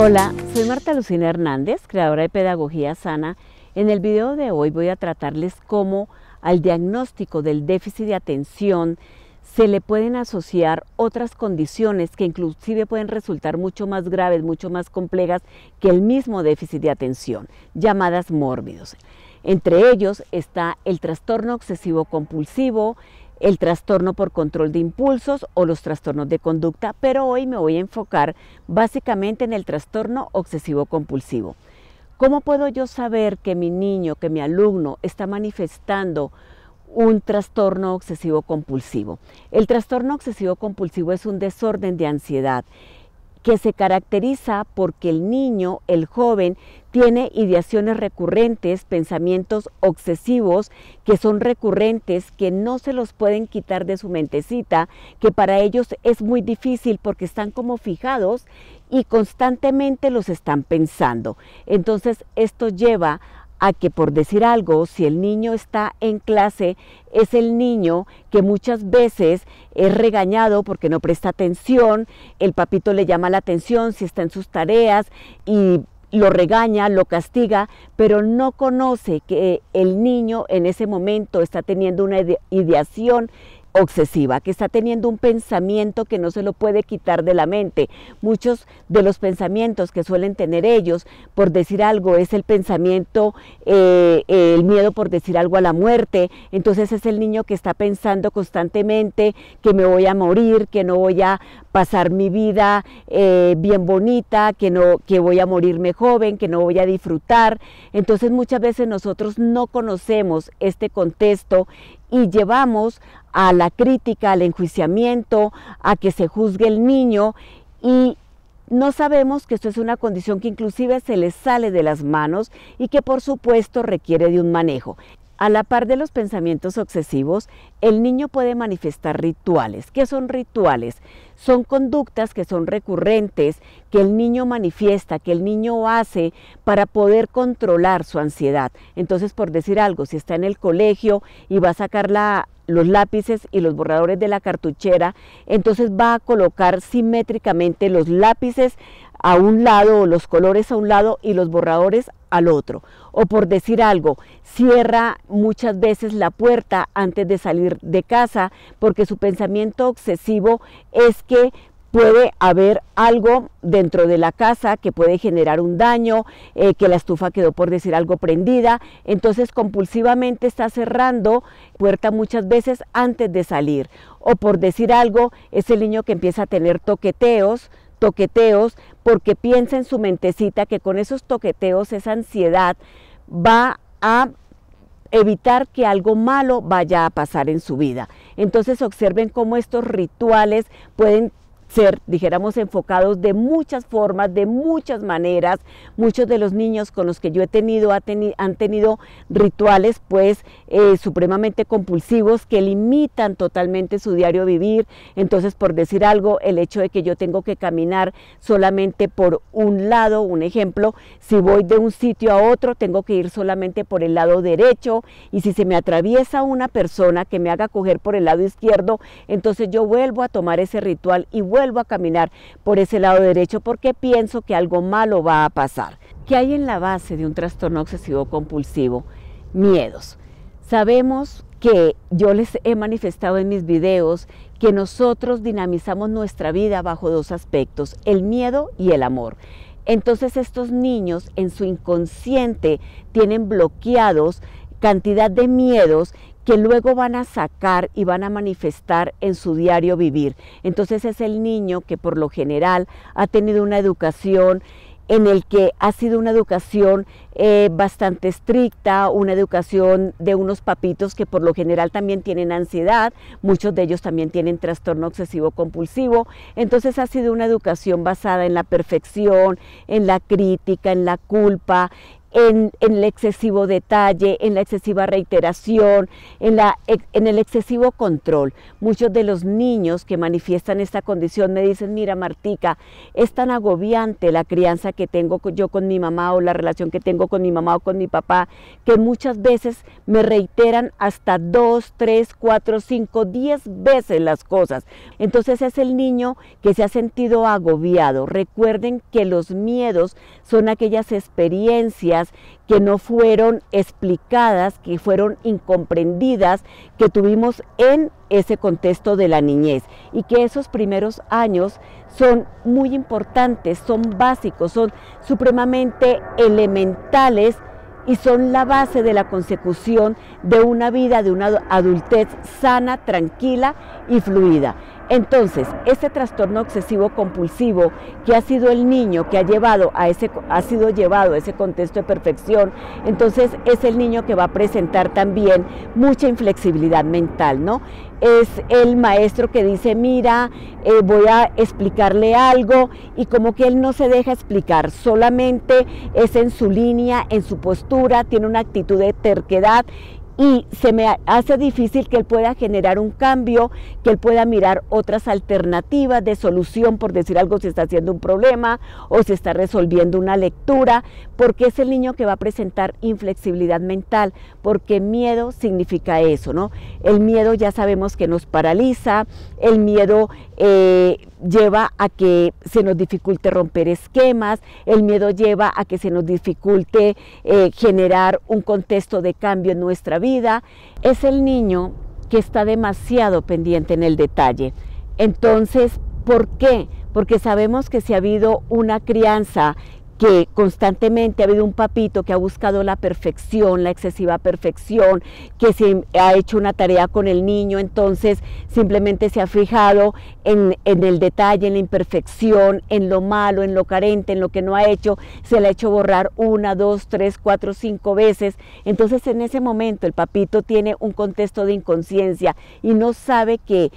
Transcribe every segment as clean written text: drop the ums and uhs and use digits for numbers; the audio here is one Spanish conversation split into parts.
Hola, soy Marta Lucina Hernández, creadora de Pedagogía Sana. En el video de hoy voy a tratarles cómo al diagnóstico del déficit de atención se le pueden asociar otras condiciones que inclusive pueden resultar mucho más graves, mucho más complejas que el mismo déficit de atención, llamadas mórbidos. Entre ellos está el trastorno obsesivo compulsivo, el trastorno por control de impulsos o los trastornos de conducta, pero hoy me voy a enfocar básicamente en el trastorno obsesivo compulsivo. ¿Cómo puedo yo saber que mi niño, que mi alumno está manifestando un trastorno obsesivo compulsivo? El trastorno obsesivo compulsivo es un desorden de ansiedad que se caracteriza porque el niño, el joven, tiene ideaciones recurrentes, pensamientos obsesivos que son recurrentes, que no se los pueden quitar de su mentecita, que para ellos es muy difícil porque están como fijados y constantemente los están pensando. Entonces esto lleva a que, por decir algo, si el niño está en clase, es el niño que muchas veces es regañado porque no presta atención, el papito le llama la atención si está en sus tareas y lo regaña, lo castiga, pero no conoce que el niño en ese momento está teniendo una ideación obsesiva, que está teniendo un pensamiento que no se lo puede quitar de la mente. Muchos de los pensamientos que suelen tener ellos, por decir algo, es el pensamiento, el miedo por decir algo a la muerte. Entonces es el niño que está pensando constantemente que me voy a morir, que no voy a pasar mi vida bien bonita, que voy a morirme joven, que no voy a disfrutar. Entonces muchas veces nosotros no conocemos este contexto y llevamos a la crítica, al enjuiciamiento, a que se juzgue el niño, y no sabemos que esto es una condición que inclusive se les sale de las manos y que por supuesto requiere de un manejo. A la par de los pensamientos obsesivos, el niño puede manifestar rituales. ¿Qué son rituales? Son conductas que son recurrentes, que el niño manifiesta, que el niño hace para poder controlar su ansiedad. Entonces, por decir algo, si está en el colegio y va a sacar los lápices y los borradores de la cartuchera, entonces va a colocar simétricamente los lápices a un lado o los colores a un lado y los borradores al otro. O por decir algo, cierra muchas veces la puerta antes de salir de casa porque su pensamiento obsesivo es que puede haber algo dentro de la casa que puede generar un daño, que la estufa quedó, por decir algo, prendida. Entonces compulsivamente está cerrando puerta muchas veces antes de salir. O por decir algo, es el niño que empieza a tener toqueteos porque piensa en su mentecita que con esos toqueteos, esa ansiedad va a evitar que algo malo vaya a pasar en su vida. Entonces observen cómo estos rituales pueden ser, dijéramos, enfocados de muchas formas, de muchas maneras. Muchos de los niños con los que yo he tenido han tenido rituales pues supremamente compulsivos que limitan totalmente su diario vivir. Entonces, por decir algo, el hecho de que yo tengo que caminar solamente por un lado, un ejemplo, si voy de un sitio a otro tengo que ir solamente por el lado derecho, y si se me atraviesa una persona que me haga coger por el lado izquierdo, entonces yo vuelvo a tomar ese ritual y vuelvo a caminar por ese lado derecho porque pienso que algo malo va a pasar. ¿Qué hay en la base de un trastorno obsesivo compulsivo? Miedos. Sabemos que yo les he manifestado en mis videos que nosotros dinamizamos nuestra vida bajo dos aspectos, el miedo y el amor. Entonces estos niños en su inconsciente tienen bloqueados cantidad de miedos que luego van a sacar y van a manifestar en su diario vivir. Entonces es el niño que por lo general ha tenido una educación en el que ha sido una educación bastante estricta, una educación de unos papitos que por lo general también tienen ansiedad, muchos de ellos también tienen trastorno obsesivo compulsivo. Entonces ha sido una educación basada en la perfección, en la crítica, en la culpa, en el excesivo detalle, en la excesiva reiteración, en el excesivo control. Muchos de los niños que manifiestan esta condición me dicen, mira Martica, es tan agobiante la crianza que tengo yo con mi mamá o la relación que tengo con mi mamá o con mi papá, que muchas veces me reiteran hasta 2, 3, 4, 5, 10 veces las cosas. Entonces es el niño que se ha sentido agobiado. Recuerden que los miedos son aquellas experiencias que no fueron explicadas, que fueron incomprendidas, que tuvimos en ese contexto de la niñez, y que esos primeros años son muy importantes, son básicos, son supremamente elementales y son la base de la consecución de una vida, de una adultez sana, tranquila y fluida. Entonces, este trastorno obsesivo compulsivo que ha sido el niño que ha sido llevado a ese contexto de perfección, entonces es el niño que va a presentar también mucha inflexibilidad mental, ¿no? Es el maestro que dice, mira, voy a explicarle algo, y como que él no se deja explicar, solamente es en su línea, en su postura, tiene una actitud de terquedad, y se me hace difícil que él pueda generar un cambio, que él pueda mirar otras alternativas de solución, por decir algo, si está haciendo un problema o si está resolviendo una lectura, porque es el niño que va a presentar inflexibilidad mental, porque miedo significa eso, ¿no? El miedo ya sabemos que nos paraliza, el miedo lleva a que se nos dificulte romper esquemas, el miedo lleva a que se nos dificulte generar un contexto de cambio en nuestra vida. Es el niño que está demasiado pendiente en el detalle. Entonces, ¿por qué? Porque sabemos que si ha habido una crianza que constantemente ha habido un papito que ha buscado la perfección, la excesiva perfección, que se ha hecho una tarea con el niño, entonces simplemente se ha fijado en el detalle, en la imperfección, en lo malo, en lo carente, en lo que no ha hecho, se le ha hecho borrar 1, 2, 3, 4, 5 veces. Entonces en ese momento el papito tiene un contexto de inconsciencia y no sabe que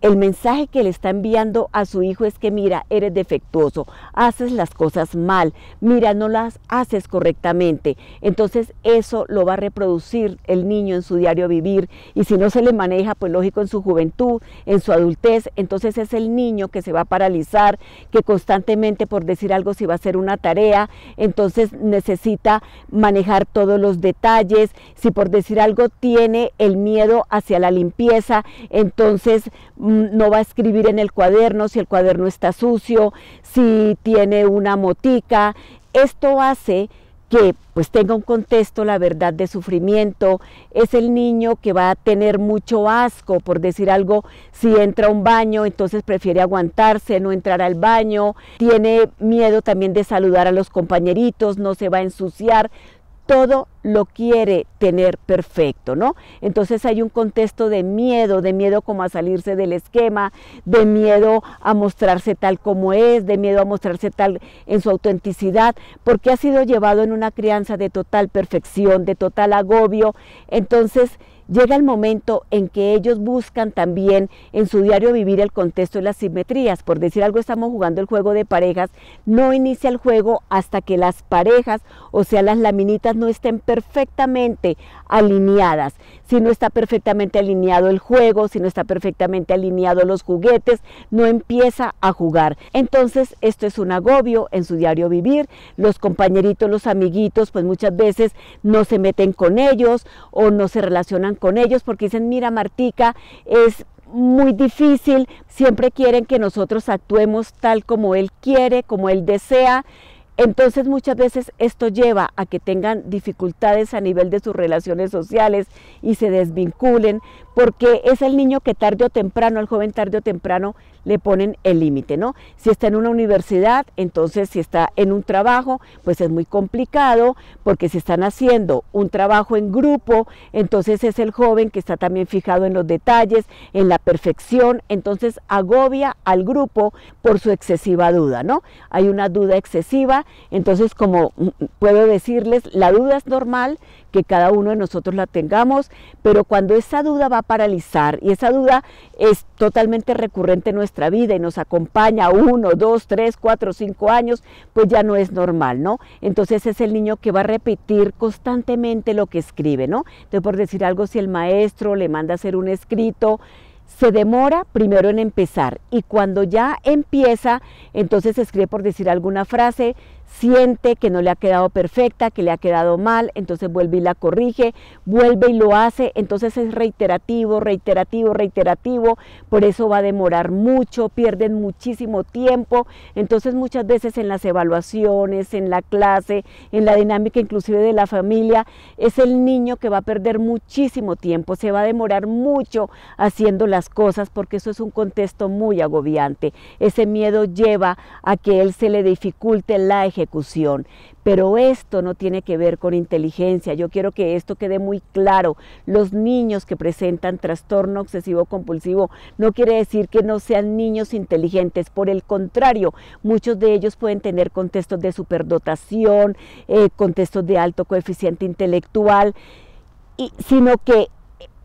el mensaje que le está enviando a su hijo es que mira, eres defectuoso, haces las cosas mal, mira, no las haces correctamente. Entonces eso lo va a reproducir el niño en su diario vivir, y si no se le maneja, pues lógico, en su juventud, en su adultez, entonces es el niño que se va a paralizar, que constantemente, por decir algo, si va a hacer una tarea, entonces necesita manejar todos los detalles. Si por decir algo tiene el miedo hacia la limpieza, entonces no va a escribir en el cuaderno si el cuaderno está sucio, si tiene una motica. Esto hace que pues tenga un contexto, la verdad, de sufrimiento. Es el niño que va a tener mucho asco, por decir algo, si entra a un baño, entonces prefiere aguantarse, no entrar al baño. Tiene miedo también de saludar a los compañeritos, no se va a ensuciar. Todo lo quiere tener perfecto, ¿no? Entonces hay un contexto de miedo como a salirse del esquema, de miedo a mostrarse tal como es, de miedo a mostrarse tal en su autenticidad, porque ha sido llevado en una crianza de total perfección, de total agobio. Entonces llega el momento en que ellos buscan también en su diario vivir el contexto de las simetrías. Por decir algo, estamos jugando el juego de parejas, no inicia el juego hasta que las parejas, o sea, las laminitas, no estén perfectamente alineadas. Si no está perfectamente alineado el juego, si no está perfectamente alineado los juguetes, no empieza a jugar. Entonces esto es un agobio en su diario vivir. Los compañeritos, los amiguitos, pues muchas veces no se meten con ellos o no se relacionan con ellos porque dicen, mira Martica, es muy difícil, siempre quieren que nosotros actuemos tal como él quiere, como él desea. Entonces muchas veces esto lleva a que tengan dificultades a nivel de sus relaciones sociales y se desvinculen, porque es el niño que tarde o temprano, al joven tarde o temprano, le ponen el límite, ¿no? Si está en una universidad, entonces si está en un trabajo, pues es muy complicado, porque si están haciendo un trabajo en grupo, entonces es el joven que está también fijado en los detalles, en la perfección, entonces agobia al grupo por su excesiva duda, ¿no? Hay una duda excesiva Entonces, como puedo decirles, la duda es normal que cada uno de nosotros la tengamos, pero cuando esa duda va a paralizar y esa duda es totalmente recurrente en nuestra vida y nos acompaña 1, 2, 3, 4, 5 años, pues ya no es normal, ¿no? Entonces es el niño que va a repetir constantemente lo que escribe, ¿no? Entonces, por decir algo, si el maestro le manda a hacer un escrito, se demora primero en empezar y cuando ya empieza, entonces escribe, por decir alguna frase, siente que no le ha quedado perfecta, que le ha quedado mal, entonces vuelve y la corrige, vuelve y lo hace, entonces es reiterativo, reiterativo, reiterativo, por eso va a demorar mucho, pierden muchísimo tiempo, entonces muchas veces en las evaluaciones, en la clase, en la dinámica inclusive de la familia, es el niño que va a perder muchísimo tiempo, se va a demorar mucho haciendo las cosas porque eso es un contexto muy agobiante, ese miedo lleva a que él se le dificulte la ejecución, pero esto no tiene que ver con inteligencia. Yo quiero que esto quede muy claro. Los niños que presentan trastorno obsesivo compulsivo no quiere decir que no sean niños inteligentes, por el contrario, muchos de ellos pueden tener contextos de superdotación, contextos de alto coeficiente intelectual, sino que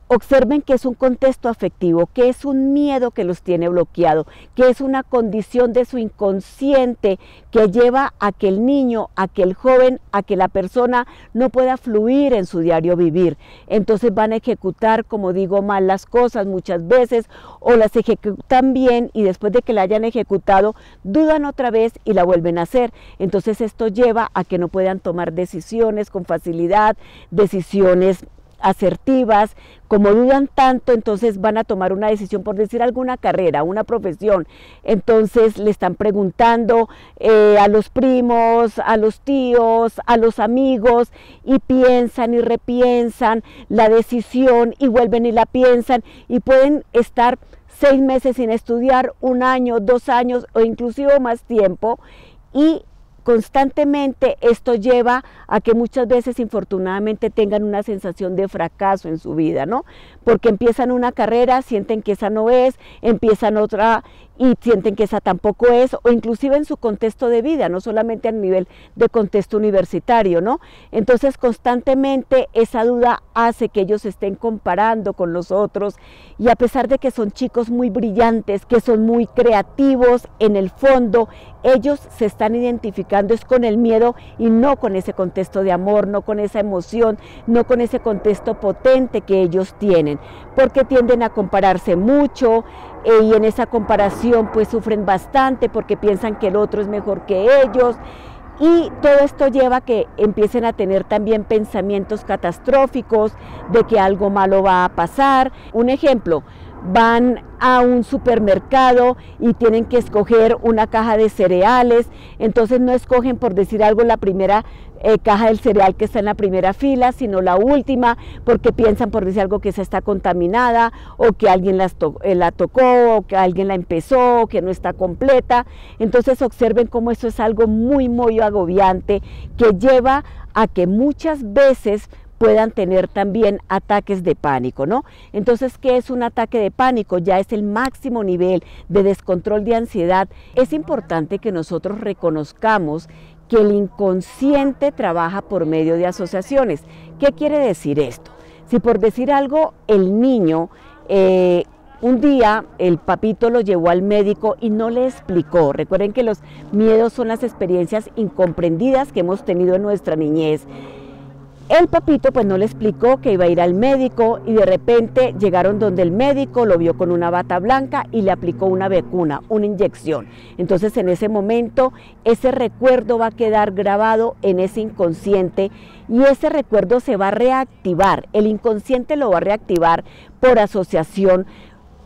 observen que es un contexto afectivo, que es un miedo que los tiene bloqueado, que es una condición de su inconsciente que lleva a que el niño, a que el joven, a que la persona no pueda fluir en su diario vivir. Entonces van a ejecutar, como digo, mal las cosas muchas veces o las ejecutan bien y después de que la hayan ejecutado dudan otra vez y la vuelven a hacer. Entonces esto lleva a que no puedan tomar decisiones con facilidad, decisiones asertivas. Como dudan tanto, entonces van a tomar una decisión, por decir alguna carrera, una profesión, entonces le están preguntando a los primos, a los tíos, a los amigos, y piensan y repiensan la decisión y vuelven y la piensan y pueden estar 6 meses sin estudiar, 1 año, 2 años o inclusive más tiempo, y constantemente esto lleva a que muchas veces infortunadamente tengan una sensación de fracaso en su vida, ¿no? Porque empiezan una carrera, sienten que esa no es, empiezan otra y sienten que esa tampoco es, o inclusive en su contexto de vida, no solamente a nivel de contexto universitario, ¿no? Entonces constantemente esa duda hace que ellos se estén comparando con los otros y a pesar de que son chicos muy brillantes, que son muy creativos, en el fondo ellos se están identificando es con el miedo y no con ese contexto de amor, no con esa emoción, no con ese contexto potente que ellos tienen, porque tienden a compararse mucho y en esa comparación pues sufren bastante porque piensan que el otro es mejor que ellos. Y todo esto lleva a que empiecen a tener también pensamientos catastróficos de que algo malo va a pasar. Un ejemplo, van a un supermercado y tienen que escoger una caja de cereales, entonces no escogen, por decir algo, la primera caja del cereal que está en la primera fila, sino la última, porque piensan, por decir algo, que esa está contaminada, o que alguien la tocó, o que alguien la empezó, o que no está completa. Entonces observen cómo eso es algo muy, muy agobiante, que lleva a que muchas veces puedan tener también ataques de pánico, ¿no? Entonces, ¿qué es un ataque de pánico? Ya es el máximo nivel de descontrol de ansiedad. Es importante que nosotros reconozcamos que el inconsciente trabaja por medio de asociaciones. ¿Qué quiere decir esto? Si por decir algo, el niño, un día el papito lo llevó al médico y no le explicó. Recuerden que los miedos son las experiencias incomprendidas que hemos tenido en nuestra niñez. El papito pues no le explicó que iba a ir al médico y de repente llegaron donde el médico, lo vio con una bata blanca y le aplicó una vacuna, una inyección. Entonces en ese momento ese recuerdo va a quedar grabado en ese inconsciente y ese recuerdo se va a reactivar, el inconsciente lo va a reactivar por asociación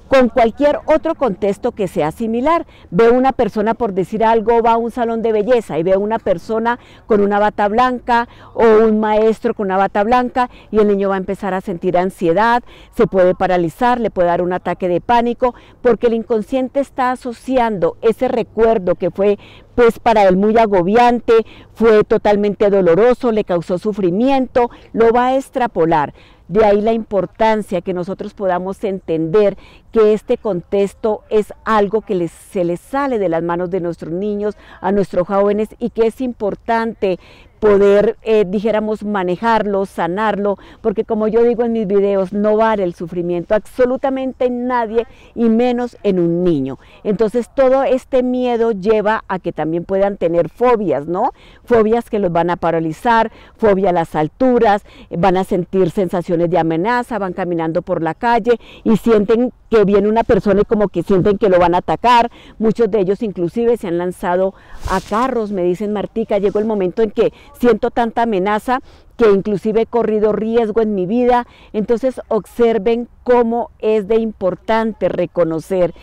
con cualquier otro contexto que sea similar. Ve una persona, por decir algo, va a un salón de belleza y ve una persona con una bata blanca o un maestro con una bata blanca y el niño va a empezar a sentir ansiedad, se puede paralizar, le puede dar un ataque de pánico, porque el inconsciente está asociando ese recuerdo que fue pues para él muy agobiante, fue totalmente doloroso, le causó sufrimiento, lo va a extrapolar. De ahí la importancia que nosotros podamos entender que este contexto es algo que se les sale de las manos de nuestros niños, a nuestros jóvenes, y que es importante poder, dijéramos, manejarlo, sanarlo, porque como yo digo en mis videos, no vale el sufrimiento absolutamente en nadie y menos en un niño. Entonces todo este miedo lleva a que también puedan tener fobias, ¿no? Fobias que los van a paralizar, fobia a las alturas, van a sentir sensaciones de amenaza, van caminando por la calle y sienten que viene una persona y como que sienten que lo van a atacar. Muchos de ellos inclusive se han lanzado a carros, me dicen: Martica, llegó el momento en que siento tanta amenaza que inclusive he corrido riesgo en mi vida. Entonces observen cómo es de importante reconocer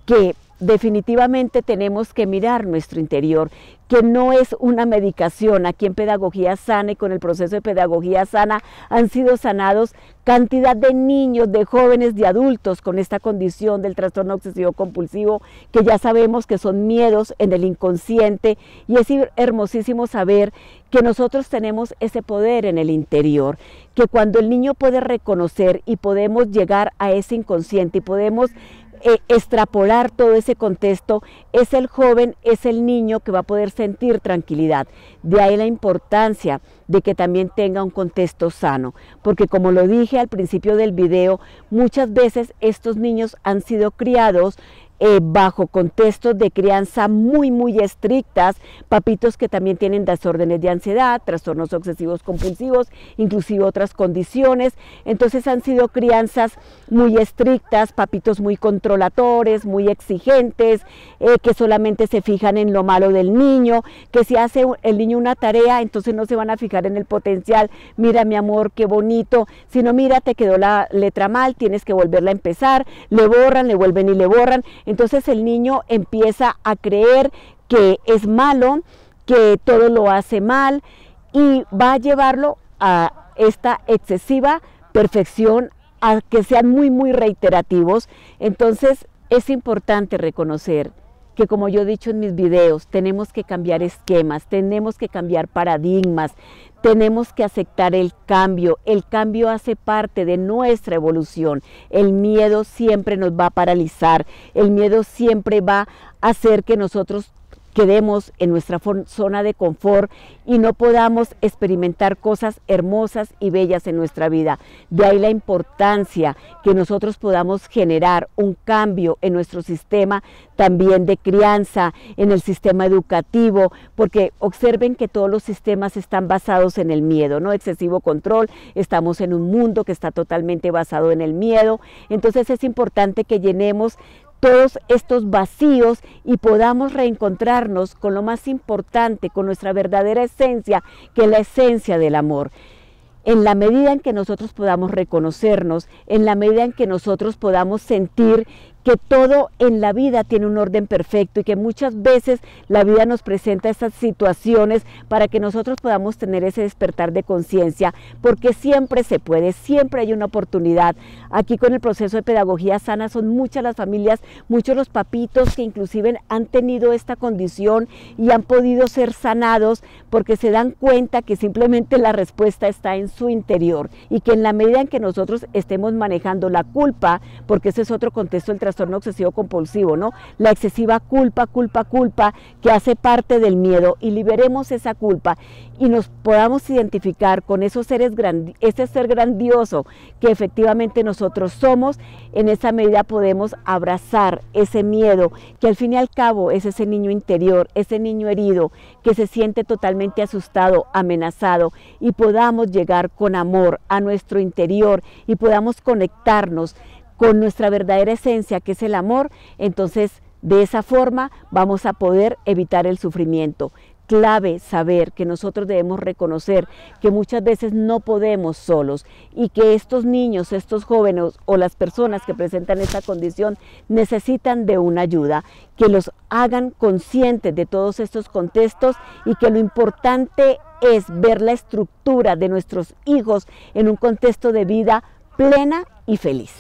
que definitivamente tenemos que mirar nuestro interior, que no es una medicación. Aquí en Pedagogía Sana y con el proceso de Pedagogía Sana han sido sanados cantidad de niños, de jóvenes, de adultos con esta condición del trastorno obsesivo compulsivo, que ya sabemos que son miedos en el inconsciente, y es hermosísimo saber que nosotros tenemos ese poder en el interior, que cuando el niño puede reconocer y podemos llegar a ese inconsciente y podemos extrapolar todo ese contexto, es el joven, es el niño que va a poder sentir tranquilidad. De ahí la importancia de que también tenga un contexto sano, porque como lo dije al principio del video, muchas veces estos niños han sido criados bajo contextos de crianza muy estrictas, papitos que también tienen desórdenes de ansiedad, trastornos obsesivos compulsivos, inclusive otras condiciones. Entonces han sido crianzas muy estrictas, papitos muy controladores, muy exigentes, que solamente se fijan en lo malo del niño, que si hace el niño una tarea, entonces no se van a fijar en el potencial: mira mi amor, qué bonito, sino mira, te quedó la letra mal, tienes que volverla a empezar, le borran, le vuelven y le borran. Entonces el niño empieza a creer que es malo, que todo lo hace mal, y va a llevarlo a esta excesiva perfección, a que sean muy reiterativos. Entonces es importante reconocer que, como yo he dicho en mis videos, tenemos que cambiar esquemas, tenemos que cambiar paradigmas, tenemos que aceptar el cambio hace parte de nuestra evolución. El miedo siempre nos va a paralizar, el miedo siempre va a hacer que nosotros quedemos en nuestra zona de confort y no podamos experimentar cosas hermosas y bellas en nuestra vida. De ahí la importancia que nosotros podamos generar un cambio en nuestro sistema también de crianza, en el sistema educativo, porque observen que todos los sistemas están basados en el miedo, ¿no? Excesivo control, estamos en un mundo que está totalmente basado en el miedo. Entonces es importante que llenemos todos estos vacíos y podamos reencontrarnos con lo más importante, con nuestra verdadera esencia, que es la esencia del amor. En la medida en que nosotros podamos reconocernos, en la medida en que nosotros podamos sentir que todo en la vida tiene un orden perfecto y que muchas veces la vida nos presenta estas situaciones para que nosotros podamos tener ese despertar de conciencia, porque siempre se puede, siempre hay una oportunidad. Aquí con el proceso de Pedagogía Sana son muchas las familias, muchos los papitos que inclusive han tenido esta condición y han podido ser sanados porque se dan cuenta que simplemente la respuesta está en su interior, y que en la medida en que nosotros estemos manejando la culpa, porque ese es otro contexto del trastorno obsesivo compulsivo, ¿no? La excesiva culpa que hace parte del miedo, y liberemos esa culpa y nos podamos identificar con esos seres ese ser grandioso que efectivamente nosotros somos. En esa medida podemos abrazar ese miedo, que al fin y al cabo es ese niño interior, ese niño herido que se siente totalmente asustado, amenazado, y podamos llegar con amor a nuestro interior y podamos conectarnos con nuestra verdadera esencia, que es el amor. Entonces de esa forma vamos a poder evitar el sufrimiento. Clave saber que nosotros debemos reconocer que muchas veces no podemos solos, y que estos niños, estos jóvenes o las personas que presentan esta condición necesitan de una ayuda, que los hagan conscientes de todos estos contextos, y que lo importante es ver la estructura de nuestros hijos en un contexto de vida plena y feliz.